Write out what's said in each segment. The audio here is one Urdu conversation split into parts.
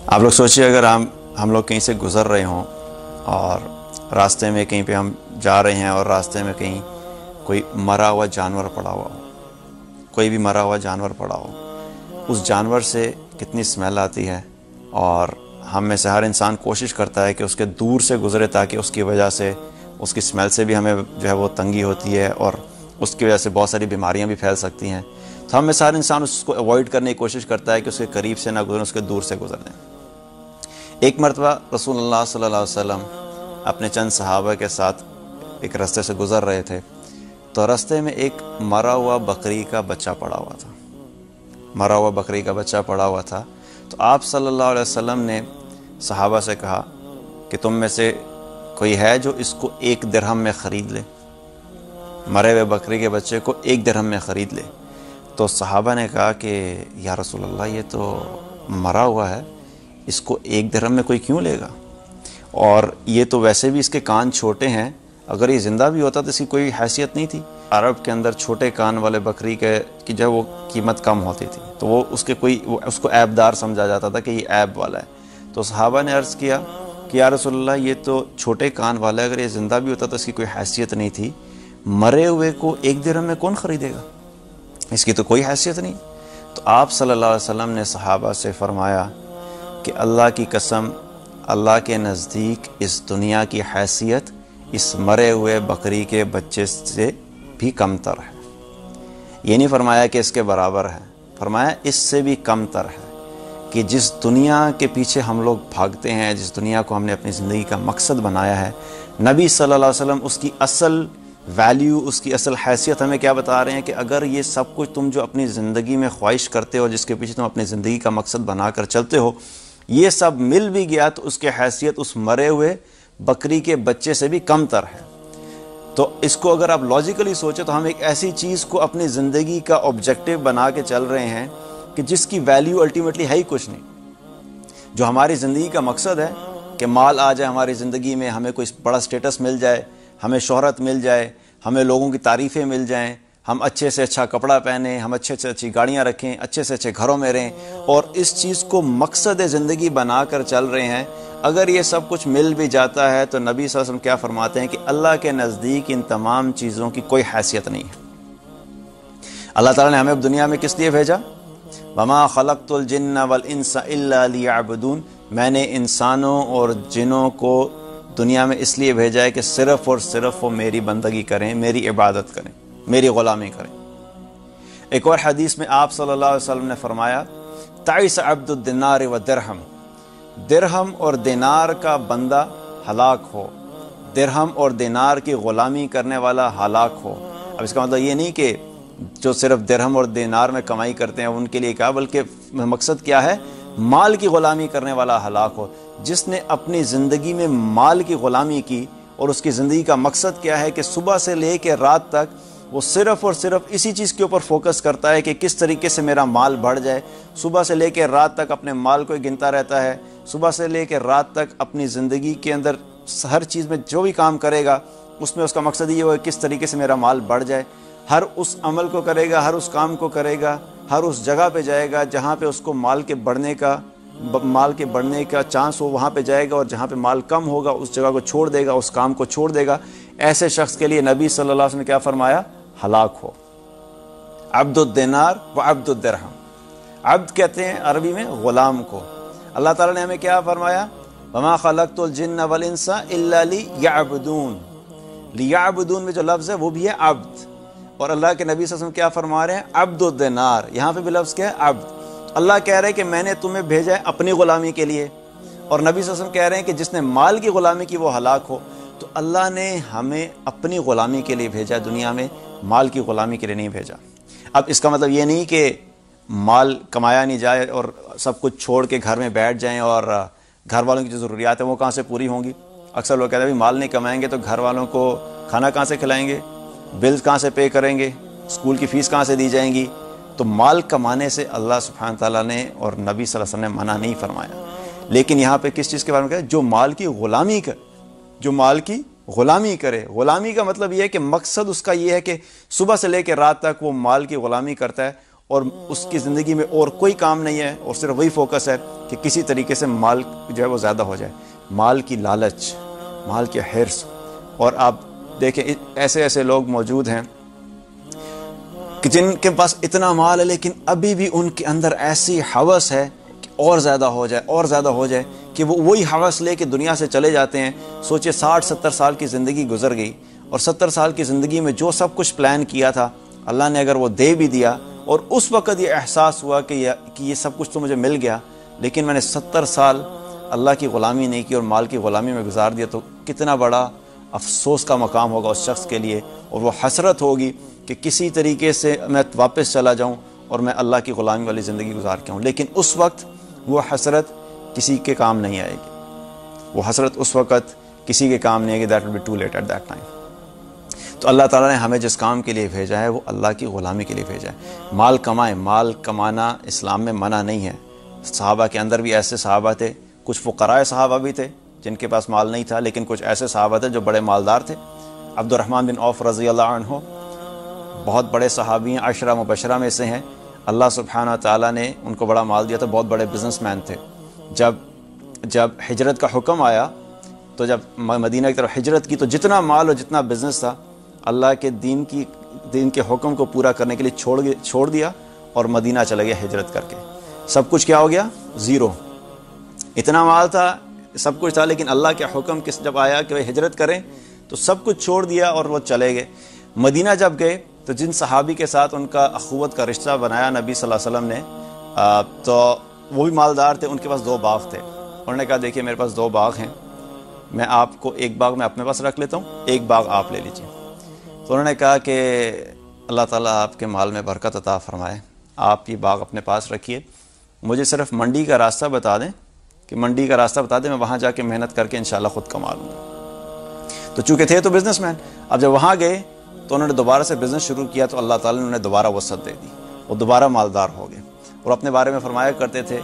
آپ لوگ سوچیے اگر ہم لوگ کہیں سے گزر رہے ہوں اور راستے میں کہیں پہ ہم جا رہے ہیں اور راستے میں کہیں کوئی مرا ہوا جانور پڑا ہوا ہو، کوئی بھی مرا ہوا جانور پڑا ہو، اس جانور سے کتنی اسمیل آتی ہے، اور ہم میں سے ہر انسان کوشش کرتا ہے کہ اس کے دور سے گزرے تاکہ اس کی وجہ سے اس کی اسمیل سے بھی ہمیں جو ہے وہ تنگی ہوتی ہے اور اس کی وجہ سے بہت ساری بیماریاں بھی پھیل سکتی ہیں۔ تو ہم میں سے ہر انسان اس کو اوائڈ کرنے کی کوشش کرتا ہے کہ اس کے قریب سے نہ گزریں، اس کے دور سے گزر دیں۔ ایک مرتبہ رسول اللہ صلی اللہ علیہ وسلم اپنے چند صحابہ کے ساتھ ایک رستے سے گزر رہے تھے، تو رستے میں ایک مرا ہوا بکری کا بچہ پڑا ہوا تھا، مرا ہوا بکری کا بچہ پڑا ہوا تھا۔ تو آپ صلی اللہ علیہ وسلم نے صحابہ سے کہا کہ تم میں سے کوئی ہے جو اس کو 1 درہم میں خرید لے، مرے ہوئے بکری کے بچے کو 1 درہم میں خرید لے۔ تو صحابہ نے کہا کہ یا رسول اللہ، یہ تو مرا ہوا ہے، اس کو 1 درہم میں کوئی کیوں لے گا؟ اور یہ تو ویسے بھی اس کے کان چھوٹے ہیں، اگر یہ زندہ بھی ہوتا تو اس کی کوئی حیثیت نہیں تھی۔ عرب کے اندر چھوٹے کان والے بکری کی جو وہ قیمت کم ہوتی تھی، تو وہ اس کو عیب دار سمجھا جاتا تھا کہ یہ عیب والا ہے۔ تو صحابہ نے عرض کیا کہ یا رسول اللہ، یہ تو چھوٹے کان والا ہے، اگر یہ زندہ بھی ہوتا تو اس کی کوئی حیثیت نہیں تھی، مرے ہوئے کو 1 درہم میں کون خریدے گا؟ اس کی تو کوئی حیثیت نہیں۔ تو آپ صلی اللہ علیہ وسلم نے صحابہ سے فرمایا کہ اللہ کی قسم، اللہ کے نزدیک اس دنیا کی حیثیت اس مرے ہوئے بکری کے بچے سے بھی کم تر ہے۔ یہ نہیں فرمایا کہ اس کے برابر ہے، فرمایا اس سے بھی کم تر ہے، کہ جس دنیا کے پیچھے ہم لوگ بھاگتے ہیں، جس دنیا کو ہم نے اپنی زندگی کا مقصد بنایا ہے، نبی صلی اللہ علیہ وسلم اس کی اصل ویلیو، اس کی اصل حیثیت ہمیں کیا بتا رہے ہیں کہ اگر یہ سب کچھ تم جو اپنی زندگی میں خواہش کرتے ہو، جس کے پیچھے تم اپنی زندگی کا مقصد بنا کر چلتے ہو، یہ سب مل بھی گیا تو اس کی حیثیت اس مرے ہوئے بکری کے بچے سے بھی کم تر ہے۔ تو اس کو اگر آپ لاجیکلی سوچیں تو ہم ایک ایسی چیز کو اپنی زندگی کا آبجیکٹیو بنا کے چل رہے ہیں کہ جس کی ویلیو الٹیمیٹلی ہے ہی کچھ نہیں۔ جو ہماری زندگی کا مقصد ہے کہ مال آ جائے ہماری زندگی میں، ہمیں کوئی بڑا سٹیٹس مل جائے، ہمیں شہرت مل جائے، ہمیں لوگوں کی تعریفیں مل جائیں، ہم اچھے سے اچھا کپڑا پہنیں، ہم اچھے سے اچھی گاڑیاں رکھیں، اچھے سے اچھے گھروں میں رہیں، اور اس چیز کو مقصد زندگی بنا کر چل رہے ہیں۔ اگر یہ سب کچھ مل بھی جاتا ہے تو نبی صلی اللہ علیہ وسلم کیا فرماتے ہیں کہ اللہ کے نزدیک ان تمام چیزوں کی کوئی حیثیت نہیں ہے۔ اللہ تعالیٰ نے ہمیں اب دنیا میں کس لیے بھیجا؟ وَمَا خَلَقْتُ الْجِنَّ وَالْإِنسَ إِلَّا لِيَعْبُدُونَ، میں نے انسانوں اور جنوں کو دنیا میں اس لیے بھیجا ہے کہ صرف اور صرف وہ میری بندگی کریں، میری عبادت کریں، میری غلامی کریں۔ ایک اور حدیث میں آپ صلی اللہ علیہ وسلم نے فرمایا تعس عبد الدینار و درہم، درہم اور دینار کا بندہ ہلاک ہو، درہم اور دینار کی غلامی کرنے والا ہلاک ہو۔ اب اس کا مطلب یہ نہیں کہ جو صرف درہم اور دینار میں کمائی کرتے ہیں ان کے لیے کہا، بلکہ مقصد کیا ہے؟ مال کی غلامی کرنے والا ہلاک ہو۔ جس نے اپنی زندگی میں مال کی غلامی کی، اور اس کی زندگی کا مقصد کیا ہے کہ صبح سے لے کے رات تک وہ صرف اور صرف اسی چیز کے اوپر فوکس کرتا ہے کہ کس طریقے سے میرا مال بڑھ جائے، صبح سے لے کے رات تک اپنے مال کو گنتا رہتا ہے، صبح سے لے کے رات تک اپنی زندگی کے اندر ہر چیز میں جو بھی کام کرے گا اس میں اس کا مقصد یہ ہو کس طریقے سے میرا مال بڑھ جائے، ہر اس عمل کو کرے گا، ہر اس کام کو کرے گا، ہر اس جگہ پہ جائے گا جہاں پہ اس کو مال کے بڑھنے کا چانس ہو، وہاں پہ جائے گا، اور جہاں پہ مال کم ہوگا اس جگہ کو چھوڑ دے گا، اس کام کو چھوڑ دے گا۔ ایسے شخص کے لیے نبی صلی اللہ علیہ وسلم نے کیا فرمایا؟ ہلاک ہو۔ عبد الدینار و عبد الدرہم، عبد کہتے ہیں عربی میں غلام کو۔ اللہ تعالیٰ نے ہمیں کیا فرمایا؟ وَمَا خَلَقْتُ الْجِنَّ وَالْإِنسَ إِلَّا لِيَعْبُدُونَ، لیعبدون میں جو لفظ ہے وہ بھی ہے عبد، اور اللہ کے نبی صلی اللہ علیہ وسلم کیا فرما رہے ہیں؟ عبد الدینار، یہاں پہ بھی لفظ کیا ہے؟ عبد۔ اللہ کہہ رہے ہیں کہ میں نے تمہیں بھیجا ہے اپنی غلامی کے لیے، اور نبی صلی اللہ علیہ وسلم کہہ رہے ہیں کہ جس نے مال کی غلامی کی وہ ہلاک ہو۔ تو اللہ نے ہمیں اپنی غلامی کے لیے بھیجا دنیا میں، مال کی غلامی کے لیے نہیں بھیجا۔ اب اس کا مطلب یہ نہیں کہ مال کمایا نہیں جائے اور سب کچھ چھوڑ کے گھر میں بیٹھ جائیں اور گھر والوں کی جو ضروریات ہیں وہ کہاں سے پوری ہوں گی۔ اکثر لوگ کہتے ہیں مال نہیں کمائیں گے تو گھر والوں کو کھانا کہاں سے کھلائیں گے، بلز کہاں سے پے کریں گے، اسکول کی فیس کہاں سے دی جائیں گی۔ تو مال کمانے سے اللہ سبحانہ تعالیٰ نے اور نبی صلی اللہ علیہ وسلم نے منع نہیں فرمایا، لیکن یہاں پہ کس چیز کے بارے میں کہا؟ جو مال کی غلامی کرے، جو مال کی غلامی کرے۔ غلامی کا مطلب یہ ہے کہ مقصد اس کا یہ ہے کہ صبح سے لے کے رات تک وہ مال کی غلامی کرتا ہے، اور اس کی زندگی میں اور کوئی کام نہیں ہے اور صرف وہی فوکس ہے کہ کسی طریقے سے مال جو ہے وہ زیادہ ہو جائے، مال کی لالچ، مال کے حرص۔ اور آپ دیکھیں ایسے ایسے لوگ موجود ہیں کہ جن کے پاس اتنا مال ہے لیکن ابھی بھی ان کے اندر ایسی ہوس ہے کہ اور زیادہ ہو جائے، اور زیادہ ہو جائے، کہ وہ وہی ہوس لے کے دنیا سے چلے جاتے ہیں۔ سوچے 60-70 سال کی زندگی گزر گئی، اور 70 سال کی زندگی میں جو سب کچھ پلان کیا تھا اللہ نے اگر وہ دے بھی دیا، اور اس وقت یہ احساس ہوا کہ یہ سب کچھ تو مجھے مل گیا، لیکن میں نے 70 سال اللہ کی غلامی نہیں کی اور مال کی غلامی میں گزار دیا، تو کتنا بڑا افسوس کا مقام ہوگا اس شخص کے لیے، اور وہ حسرت ہوگی کہ کسی طریقے سے میں واپس چلا جاؤں اور میں اللہ کی غلامی والی زندگی گزار کے ہوں۔ لیکن اس وقت وہ حسرت کسی کے کام نہیں آئے گی، وہ حسرت اس وقت کسی کے کام نہیں آئے گی۔ That will be too late at that time. تو اللہ تعالیٰ نے ہمیں جس کام کے لیے بھیجا ہے وہ اللہ کی غلامی کے لیے بھیجا ہے۔ مال کمائیں، مال کمانا اسلام میں منع نہیں ہے۔ صحابہ کے اندر بھی ایسے صحابہ تھے، کچھ فقراء صحابہ بھی تھے جن کے پاس مال نہیں تھا، لیکن کچھ ایسے صحابہ تھے جو بڑے مالدار تھے۔ عبد الرحمن بن عوف رضی اللہ عنہ بہت بڑے صحابی ہیں، 10 مبشرہ میں سے ہیں۔ اللہ سبحانہ تعالیٰ نے ان کو بڑا مال دیا تھا، بہت بڑے بزنس مین تھے۔ جب ہجرت کا حکم آیا تو جب مدینہ کی طرف ہجرت کی تو جتنا مال اور جتنا بزنس تھا اللہ کے دین کے حکم کو پورا کرنے کے لیے چھوڑ دیا اور مدینہ چلے گیا ہجرت کر کے۔ سب کچھ کیا ہو گیا؟ زیرو۔ اتنا مال تھا، سب کچھ تھا، لیکن اللہ کے حکم جب آیا کہ وہ ہجرت کریں تو سب کچھ چھوڑ دیا اور وہ چلے گئے۔ مدینہ جب گئے تو جن صحابی کے ساتھ ان کا اخوت کا رشتہ بنایا نبی صلی اللہ علیہ وسلم نے، تو وہ بھی مالدار تھے، ان کے پاس 2 باغ تھے۔ انہوں نے کہا دیکھیے میرے پاس 2 باغ ہیں، میں آپ کو ایک باغ میں اپنے پاس رکھ لیتا ہوں، ایک باغ آپ لے لیجیے۔ تو انہوں نے کہا کہ اللہ تعالیٰ آپ کے مال میں برکت عطا فرمائے، آپ یہ باغ اپنے پاس رکھیے، مجھے صرف منڈی کا راستہ بتا دیں، کہ منڈی کا راستہ بتا دیں، میں وہاں جا کے محنت کر کے انشاءاللہ خود کما لوں گا۔ تو چونکہ تھے تو بزنس مین، اب جب وہاں گئے تو انہوں نے دوبارہ سے بزنس شروع کیا تو اللہ تعالیٰ نے انہیں دوبارہ وسعت دے دی، وہ دوبارہ مالدار ہو گئے۔ اور اپنے بارے میں فرمایا کرتے تھے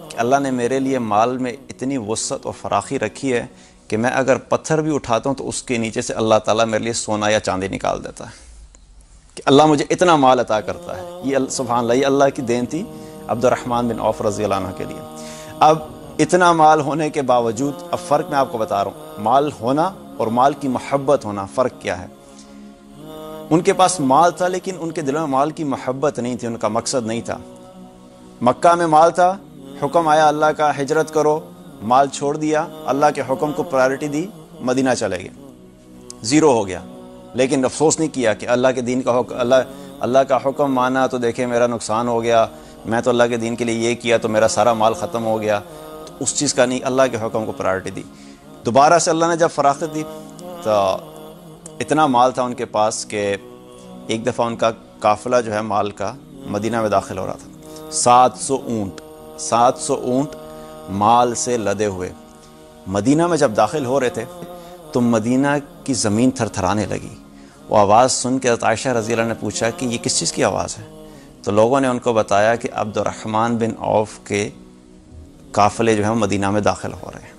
کہ اللہ نے میرے لیے مال میں اتنی وسعت اور فراخی رکھی ہے کہ میں اگر پتھر بھی اٹھاتا ہوں تو اس کے نیچے سے اللہ تعالیٰ میرے لیے سونا یا چاندی نکال دیتا ہے، کہ اللہ مجھے اتنا مال عطا کرتا ہے۔ یہ سبحان اللہ، یہ اللہ کی دین تھی عبد الرحمن بن عوف رضی اللہ عنہ کے لیے۔ اب اتنا مال ہونے کے باوجود، اب فرق میں آپ کو بتا رہا ہوں، مال ہونا اور مال کی محبت ہونا فرق کیا ہے۔ ان کے پاس مال تھا لیکن ان کے دلوں میں مال کی محبت نہیں تھی، ان کا مقصد نہیں تھا۔ مکہ میں مال تھا، حکم آیا اللہ کا ہجرت کرو، مال چھوڑ دیا، اللہ کے حکم کو پرائرٹی دی، مدینہ چلے گئے، زیرو ہو گیا۔ لیکن افسوس نہیں کیا کہ اللہ کے دین کا حکم، اللہ کا حکم مانا تو دیکھیں میرا نقصان ہو گیا، میں تو اللہ کے دین کے لیے یہ کیا تو میرا سارا مال ختم ہو گیا، تو اس چیز کا نہیں، اللہ کے حکم کو پرائرٹی دی۔ دوبارہ سے اللہ نے جب فراخت دی تو اتنا مال تھا ان کے پاس کہ ایک دفعہ ان کا قافلہ جو ہے مال کا مدینہ میں داخل ہو رہا تھا، 700 اونٹ مال سے لدے ہوئے مدینہ میں جب داخل ہو رہے تھے تو مدینہ کی زمین تھر تھرانے لگی۔ وہ آواز سن کے عائشہ رضی اللہ نے پوچھا کہ یہ کس چیز کی آواز ہے؟ تو لوگوں نے ان کو بتایا کہ عبد الرحمن بن عوف کے قافلے جو ہیں مدینہ میں داخل ہو رہے ہیں،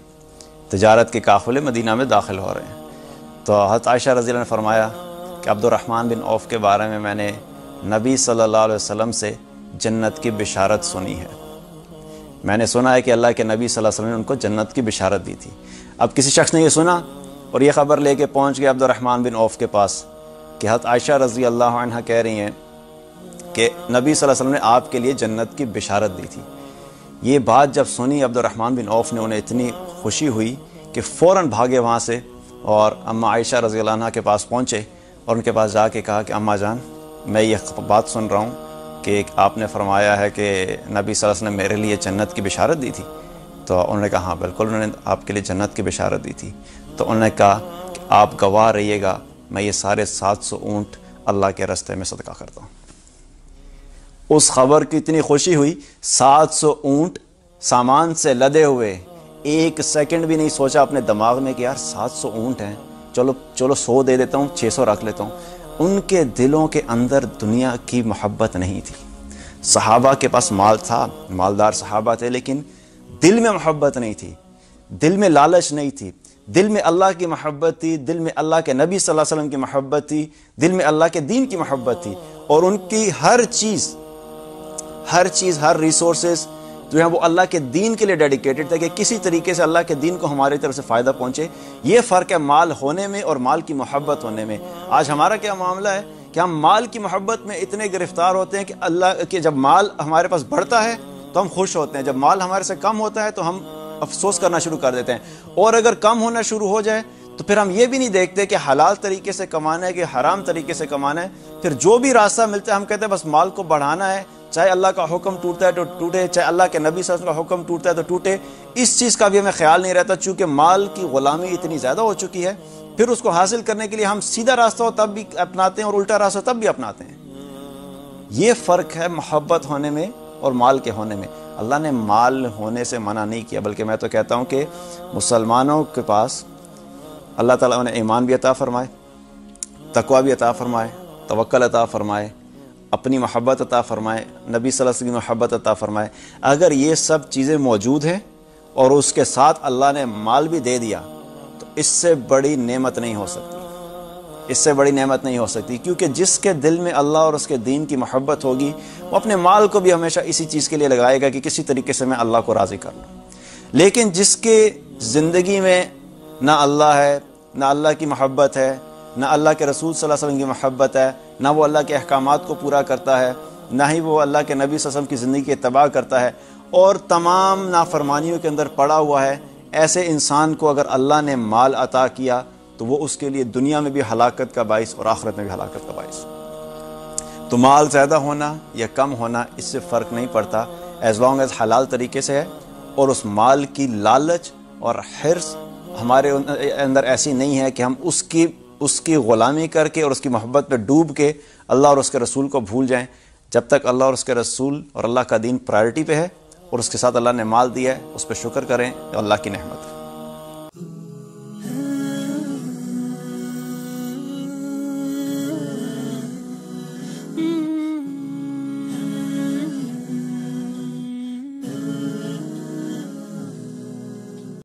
تجارت کے قافلے مدینہ میں داخل ہو رہے ہیں۔ تو حضرت عائشہ رضی اللہ نے فرمایا کہ عبد الرحمن بن عوف کے بارے میں نے نبی صلی اللہ علیہ وسلم سے جنت کی بشارت سنی ہے، میں نے سنا ہے کہ اللہ کے نبی صلی اللہ علیہ وسلم نے ان کو جنت کی بشارت دی تھی۔ اب کسی شخص نے یہ سنا اور یہ خبر لے کے پہنچ گیا عبد الرحمن بن عوف کے پاس کہ حضرت عائشہ رضی اللہ عنہ کہہ رہی ہیں کہ نبی صلی اللہ علیہ وسلم نے آپ کے لیے جنت کی بشارت دی تھی۔ یہ بات جب سنی عبد الرحمن بن عوف نے، انہیں اتنی خوشی ہوئی کہ فوراً بھاگے وہاں سے اور اماں عائشہ رضی اللہ عنہ کے پاس پہنچے اور ان کے پاس جا کے کہا کہ اماں جان، میں یہ بات سن رہا ہوں کہ آپ نے فرمایا ہے کہ نبی صلی اللہ علیہ وسلم نے میرے لیے جنت کی بشارت دی تھی۔ تو انہوں نے کہا ہاں بالکل، انہوں نے آپ کے لیے جنت کی بشارت دی تھی۔ تو انہوں نے کہا کہ آپ گواہ رہیے گا، میں یہ سارے 700 اونٹ اللہ کے راستے میں صدقہ کرتا ہوں۔ اس خبر کی اتنی خوشی ہوئی، 700 اونٹ سامان سے لدے ہوئے، ایک سیکنڈ بھی نہیں سوچا اپنے دماغ میں کہ یار 700 اونٹ ہیں، چلو 100 دے دیتا ہوں، 600 رکھ لیتا ہوں۔ ان کے دلوں کے اندر دنیا کی محبت نہیں تھی۔ صحابہ کے پاس مال تھا، مالدار صحابہ تھے، لیکن دل میں محبت نہیں تھی، دل میں لالچ نہیں تھی، دل میں اللہ کی محبت تھی، دل میں اللہ کے نبی صلی اللہ علیہ وسلم کی محبت تھی، دل میں اللہ کے دین کی محبت تھی، اور ان کی ہر چیز ہر چیز، ہر ریسورسز جو ہیں وہ اللہ کے دین کے لیے ڈیڈیکیٹڈ تھا کہ کسی طریقے سے اللہ کے دین کو ہماری طرف سے فائدہ پہنچے. یہ فرق ہے مال ہونے میں اور مال کی محبت ہونے میں. آج ہمارا کیا معاملہ ہے کہ ہم مال کی محبت میں اتنے گرفتار ہوتے ہیں کہ اللہ کہ جب مال ہمارے پاس بڑھتا ہے تو ہم خوش ہوتے ہیں، جب مال ہمارے سے کم ہوتا ہے تو ہم افسوس کرنا شروع کر دیتے ہیں، اور اگر کم ہونا شروع ہو جائے تو پھر ہم یہ بھی نہیں دیکھتے کہ حلال طریقے سے کمانا ہے کہ حرام طریقے سے کمانا ہے. پھر جو بھی راستہ ملتا ہے ہم کہتے ہیں بس مال کو بڑھانا ہے، چاہے اللہ کا حکم ٹوٹتا ہے تو ٹوٹے، چاہے اللہ کے نبی صلی اللہ علیہ وسلم کا حکم ٹوٹتا ہے تو ٹوٹے. اس چیز کا بھی ہمیں خیال نہیں رہتا، چونکہ مال کی غلامی اتنی زیادہ ہو چکی ہے. پھر اس کو حاصل کرنے کے لیے ہم سیدھا راستہ ہو تب بھی اپناتے ہیں اور الٹا راستہ تب بھی اپناتے ہیں. یہ فرق ہے محبت ہونے میں اور مال کے ہونے میں. اللہ نے مال ہونے سے منع نہیں کیا، بلکہ میں تو کہتا ہوں کہ مسلمانوں کے پاس اللہ تعالیٰ نے ایمان بھی عطا فرمائے، تقوی بھی عطا فرمائے، توکل عطا فرمائے، اپنی محبت عطا فرمائے، نبی صلی اللہ علیہ وسلم کی محبت عطا فرمائے. اگر یہ سب چیزیں موجود ہیں اور اس کے ساتھ اللہ نے مال بھی دے دیا تو اس سے بڑی نعمت نہیں ہو سکتی، اس سے بڑی نعمت نہیں ہو سکتی. کیونکہ جس کے دل میں اللہ اور اس کے دین کی محبت ہوگی وہ اپنے مال کو بھی ہمیشہ اسی چیز کے لیے لگائے گا کہ کسی طریقے سے میں اللہ کو راضی کر لوں. لیکن جس کے زندگی میں نہ اللہ ہے، نہ اللہ کی محبت ہے، نہ اللہ کے رسول صلی اللہ علیہ وسلم کی محبت ہے، نہ وہ اللہ کے احکامات کو پورا کرتا ہے، نہ ہی وہ اللہ کے نبی صلی اللہ علیہ وسلم کی زندگی کی اتباع کرتا ہے، اور تمام نافرمانیوں کے اندر پڑا ہوا ہے، ایسے انسان کو اگر اللہ نے مال عطا کیا تو وہ اس کے لیے دنیا میں بھی ہلاکت کا باعث اور آخرت میں بھی ہلاکت کا باعث. تو مال زیادہ ہونا یا کم ہونا اس سے فرق نہیں پڑتا، ایز لانگ ایز حلال طریقے سے ہے، اور اس مال کی لالچ اور حرص ہمارے اندر ایسی نہیں ہے کہ ہم اس کی غلامی کر کے اور اس کی محبت پہ ڈوب کے اللہ اور اس کے رسول کو بھول جائیں. جب تک اللہ اور اس کے رسول اور اللہ کا دین پرائرٹی پہ ہے اور اس کے ساتھ اللہ نے مال دیا ہے اس پہ شکر کریں، اللہ کی نعمت.